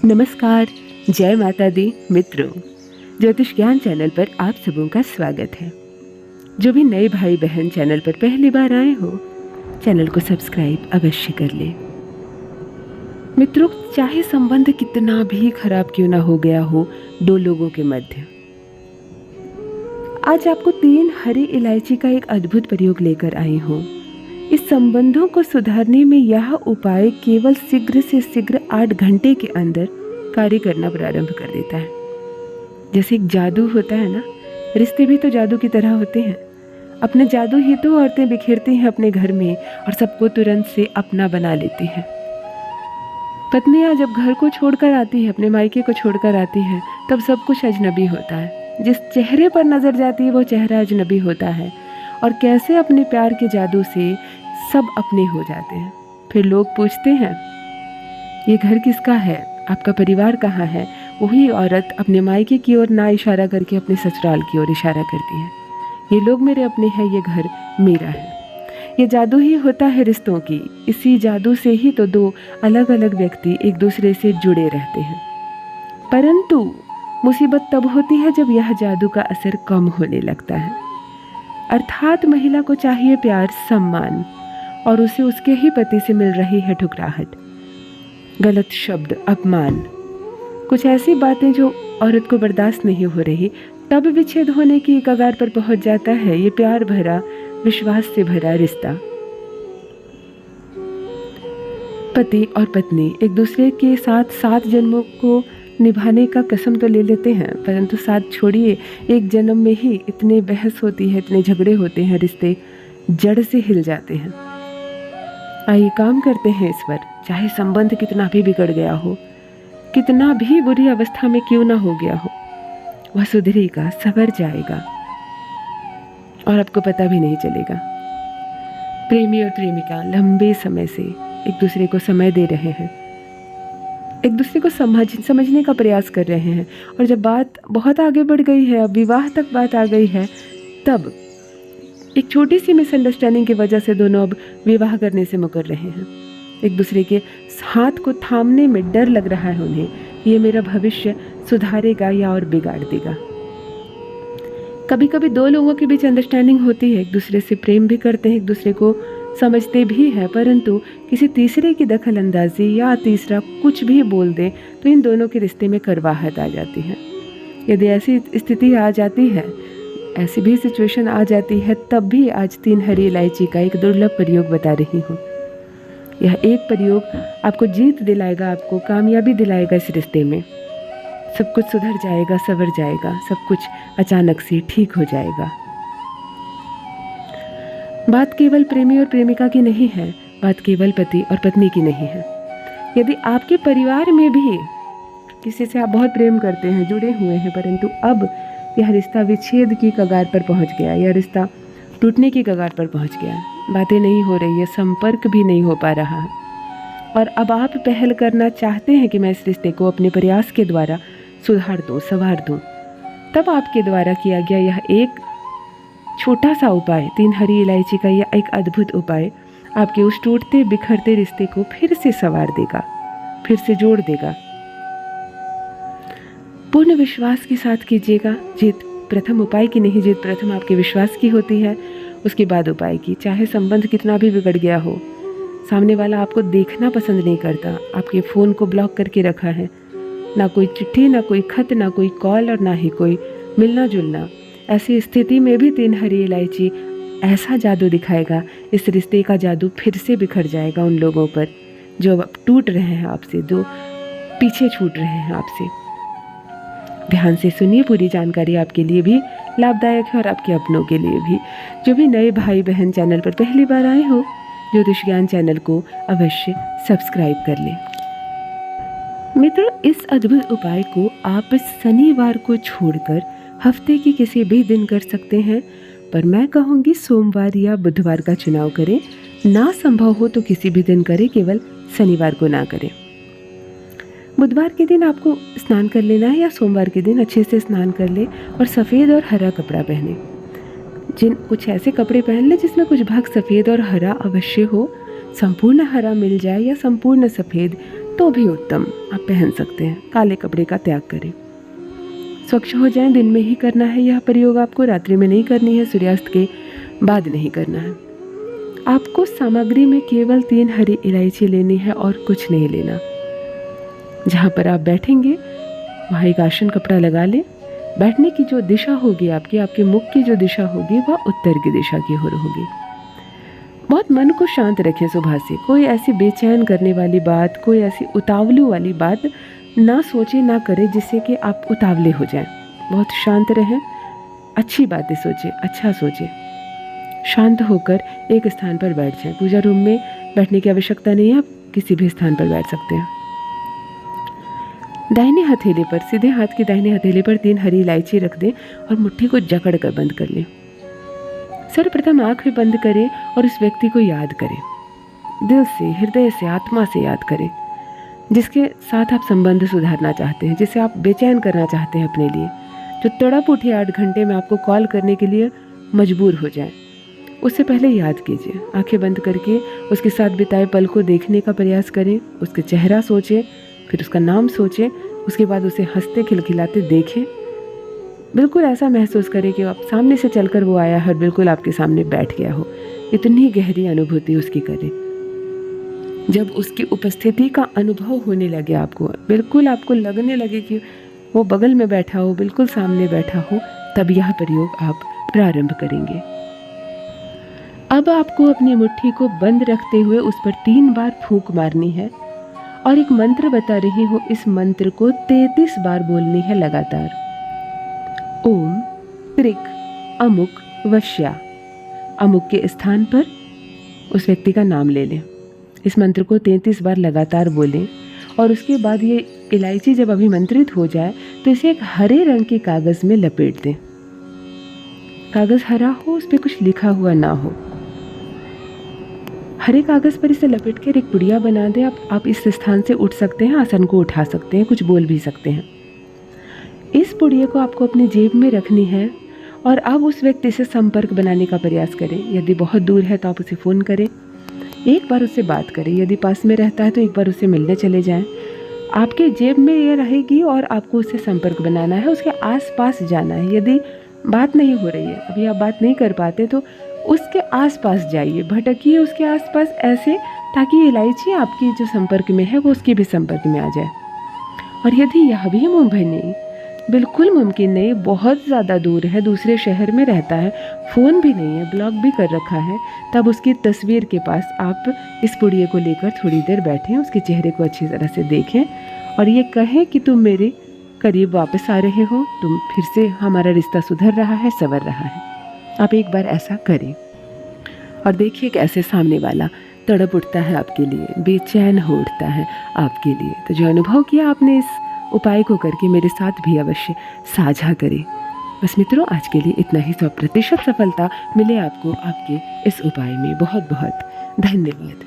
नमस्कार, जय माता दी मित्रों। ज्योतिष ज्ञान चैनल पर आप सबों का स्वागत है। जो भी नए भाई बहन चैनल पर पहली बार आए हो, चैनल को सब्सक्राइब अवश्य कर ले। मित्रों, चाहे संबंध कितना भी खराब क्यों ना हो गया हो दो लोगों के मध्य, आज आपको 3 हरी इलायची का एक अद्भुत प्रयोग लेकर आई हूँ। इस संबंधों को सुधारने में यह उपाय केवल शीघ्र से शीघ्र 8 घंटे के अंदर कार्य करना प्रारंभ कर देता है। जैसे एक जादू होता है ना, रिश्ते भी तो जादू की तरह होते हैं। अपने जादू ही तो औरतें बिखेरती हैं अपने घर में और सबको तुरंत से अपना बना लेती हैं। पत्नियां जब घर को छोड़कर आती है, अपने मायके को छोड़कर आती है, तब सब कुछ अजनबी होता है। जिस चेहरे पर नजर जाती है वो चेहरा अजनबी होता है और कैसे अपने प्यार के जादू से सब अपने हो जाते हैं। फिर लोग पूछते हैं, ये घर किसका है, आपका परिवार कहाँ है? वही औरत अपने मायके की ओर ना इशारा करके अपने ससुराल की ओर इशारा करती है। ये लोग मेरे अपने हैं, ये घर मेरा है। ये जादू ही होता है रिश्तों की। इसी जादू से ही तो 2 अलग अलग व्यक्ति एक दूसरे से जुड़े रहते हैं। परंतु मुसीबत तब होती है जब यह जादू का असर कम होने लगता है। अर्थात महिला को चाहिए प्यार, सम्मान, और उसे उसके ही पति से मिल रही है ठुकराहट, गलत शब्द, अपमान, कुछ ऐसी बातें जो औरत को बर्दाश्त नहीं हो रही। तब विच्छेद होने की कगार पर पहुंच जाता है ये प्यार भरा, विश्वास से भरा रिश्ता। पति और पत्नी एक दूसरे के साथ 7 जन्मों को निभाने का कसम तो ले लेते हैं, परंतु साथ छोड़िए, एक जन्म में ही इतने बहस होती है, इतने झगड़े होते हैं, रिश्ते जड़ से हिल जाते हैं। आइए काम करते हैं इस पर। चाहे संबंध कितना भी बिगड़ गया हो, कितना भी बुरी अवस्था में क्यों ना हो गया हो, वह सुधरेगा, संवर जाएगा और आपको पता भी नहीं चलेगा। प्रेमी और प्रेमिका लंबे समय से एक दूसरे को समय दे रहे हैं, एक दूसरे को समझने का प्रयास कर रहे हैं, और जब बात बहुत आगे बढ़ गई है, अब विवाह तक बात आ गई है, तब एक छोटी सी मिसअंडरस्टैंडिंग की वजह से दोनों अब विवाह करने से मुकर रहे हैं। एक दूसरे के हाथ को थामने में डर लग रहा है उन्हें, ये मेरा भविष्य सुधारेगा या और बिगाड़ देगा। कभी कभी 2 लोगों के बीच अंडरस्टैंडिंग होती है, एक दूसरे से प्रेम भी करते हैं, एक दूसरे को समझते भी हैं, परंतु किसी तीसरे की दखल अंदाजी या तीसरा कुछ भी बोल दे तो इन दोनों के रिश्ते में कड़वाहट आ जाती है। यदि ऐसी स्थिति आ जाती है, ऐसी भी सिचुएशन आ जाती है, तब भी आज 3 हरी इलायची का एक दुर्लभ प्रयोग बता रही हूँ। यह एक प्रयोग आपको जीत दिलाएगा, आपको कामयाबी दिलाएगा इस रिश्ते में। सब कुछ सुधर जाएगा, संवर जाएगा, सब कुछ अचानक से ठीक हो जाएगा। बात केवल प्रेमी और प्रेमिका की नहीं है, बात केवल पति और पत्नी की नहीं है। यदि आपके परिवार में भी किसी से आप बहुत प्रेम करते हैं, जुड़े हुए हैं, परंतु अब यह रिश्ता विच्छेद की कगार पर पहुंच गया, यह रिश्ता टूटने की कगार पर पहुंच गया, बातें नहीं हो रही है, संपर्क भी नहीं हो पा रहा, और अब आप पहल करना चाहते हैं कि मैं इस रिश्ते को अपने प्रयास के द्वारा सुधार दूं, संवार दूं, तब आपके द्वारा किया गया यह एक छोटा सा उपाय, 3 हरी इलायची का यह एक अद्भुत उपाय आपके उस टूटते बिखरते रिश्ते को फिर से संवार देगा, फिर से जोड़ देगा। पूर्ण विश्वास के साथ कीजिएगा। जीत प्रथम उपाय की नहीं, जीत प्रथम आपके विश्वास की होती है, उसके बाद उपाय की। चाहे संबंध कितना भी बिगड़ गया हो, सामने वाला आपको देखना पसंद नहीं करता, आपके फ़ोन को ब्लॉक करके रखा है, ना कोई चिट्ठी, ना कोई खत, ना कोई कॉल और ना ही कोई मिलना जुलना, ऐसी स्थिति में भी 3 हरी इलायची ऐसा जादू दिखाएगा, इस रिश्ते का जादू फिर से बिखर जाएगा उन लोगों पर जो अब टूट रहे हैं आपसे, जो पीछे छूट रहे हैं आपसे। ध्यान से सुनिए, पूरी जानकारी आपके लिए भी लाभदायक है और आपके अपनों के लिए भी। जो भी नए भाई बहन चैनल पर पहली बार आए हो, ज्योतिष ज्ञान चैनल को अवश्य सब्सक्राइब कर लें। मित्रों, इस अद्भुत उपाय को आप शनिवार को छोड़कर हफ्ते की किसी भी दिन कर सकते हैं, पर मैं कहूँगी सोमवार या बुधवार का चुनाव करें। ना संभव हो तो किसी भी दिन करें, केवल शनिवार को ना करें। बुधवार के दिन आपको स्नान कर लेना है या सोमवार के दिन अच्छे से स्नान कर ले और सफ़ेद और हरा कपड़ा पहने। कुछ ऐसे कपड़े पहन ले जिसमें कुछ भाग सफ़ेद और हरा अवश्य हो, संपूर्ण हरा मिल जाए या संपूर्ण सफ़ेद, तो भी उत्तम, आप पहन सकते हैं। काले कपड़े का त्याग करें, स्वच्छ हो जाएं। दिन में ही करना है यह प्रयोग आपको, रात्रि में नहीं करनी है, सूर्यास्त के बाद नहीं करना है। आपको सामग्री में केवल 3 हरी इलायची लेनी है और कुछ नहीं लेना। जहाँ पर आप बैठेंगे वहाँ एक आसन कपड़ा लगा लें। बैठने की जो दिशा होगी आपके मुख की जो दिशा होगी वह उत्तर की दिशा की ओर होगी। बहुत मन को शांत रखें सुबह से। कोई ऐसी बेचैन करने वाली बात, कोई ऐसी उतावली वाली बात ना सोचे ना करे जिससे कि आप उतावले हो जाएं। बहुत शांत रहें, अच्छी बातें सोचें, अच्छा सोचें। शांत होकर एक स्थान पर बैठ जाएं। पूजा रूम में बैठने की आवश्यकता नहीं है, आप किसी भी स्थान पर बैठ सकते हैं। दाहिने हथेली पर, सीधे हाथ की दाहिने हथेली पर 3 हरी इलायची रख दें और मुट्ठी को जकड़ कर बंद कर लें। सर्वप्रथम आँख भी बंद करें और उस व्यक्ति को याद करें। दिल से, हृदय से, आत्मा से याद करें जिसके साथ आप संबंध सुधारना चाहते हैं, जिसे आप बेचैन करना चाहते हैं अपने लिए, जो तड़प उठे 8 घंटे में आपको कॉल करने के लिए मजबूर हो जाए। उससे पहले याद कीजिए। आंखें बंद करके उसके साथ बिताए पल को देखने का प्रयास करें। उसके चेहरा सोचें, फिर उसका नाम सोचें, उसके बाद उसे हंसते खिलखिलाते देखें। बिल्कुल ऐसा महसूस करें कि आप सामने से चलकर वो आया है और बिल्कुल आपके सामने बैठ गया हो। इतनी गहरी अनुभूति उसकी करें। जब उसकी उपस्थिति का अनुभव होने लगे आपको, बिल्कुल आपको लगने लगे कि वो बगल में बैठा हो, बिल्कुल सामने बैठा हो, तब यह प्रयोग आप प्रारंभ करेंगे। अब आपको अपनी मुट्ठी को बंद रखते हुए उस पर 3 बार फूंक मारनी है और एक मंत्र बता रही हूँ। इस मंत्र को 33 बार बोलनी है लगातार। ओम त्रिक अमुक वश्या। अमुक के स्थान पर उस व्यक्ति का नाम ले लें। इस मंत्र को 33 बार लगातार बोलें और उसके बाद ये इलायची जब अभिमंत्रित हो जाए तो इसे एक हरे रंग के कागज़ में लपेट दें। कागज़ हरा हो, उस पर कुछ लिखा हुआ ना हो। हरे कागज़ पर इसे लपेट कर एक पुड़िया बना दें। आप इस स्थान से उठ सकते हैं, आसन को उठा सकते हैं, कुछ बोल भी सकते हैं। इस पुड़िया को आपको अपनी जेब में रखनी है और अब उस व्यक्ति से संपर्क बनाने का प्रयास करें। यदि बहुत दूर है तो आप उसे फ़ोन करें, एक बार उससे बात करें। यदि पास में रहता है तो एक बार उससे मिलने चले जाएं। आपके जेब में ये रहेगी और आपको उससे संपर्क बनाना है, उसके आसपास जाना है। यदि बात नहीं हो रही है, अभी आप बात नहीं कर पाते, तो उसके आसपास जाइए, भटकिए उसके आसपास ऐसे ताकि इलायची आपकी जो संपर्क में है वो उसके भी संपर्क में आ जाए। और यदि यह भी मुमकिन नहीं, बिल्कुल मुमकिन नहीं, बहुत ज़्यादा दूर है, दूसरे शहर में रहता है, फ़ोन भी नहीं है, ब्लॉक भी कर रखा है, तब उसकी तस्वीर के पास आप इस पुड़िये को लेकर थोड़ी देर बैठें, उसके चेहरे को अच्छी तरह से देखें और ये कहें कि तुम मेरे करीब वापस आ रहे हो, तुम फिर से, हमारा रिश्ता सुधर रहा है, संवर रहा है। आप एक बार ऐसा करें और देखिए कैसे सामने वाला तड़प उठता है आपके लिए, बेचैन हो उठता है आपके लिए। तो जो अनुभव किया आपने इस उपाय को करके मेरे साथ भी अवश्य साझा करें। बस मित्रों, आज के लिए इतना ही। 100% सफलता मिले आपको आपके इस उपाय में। बहुत बहुत धन्यवाद।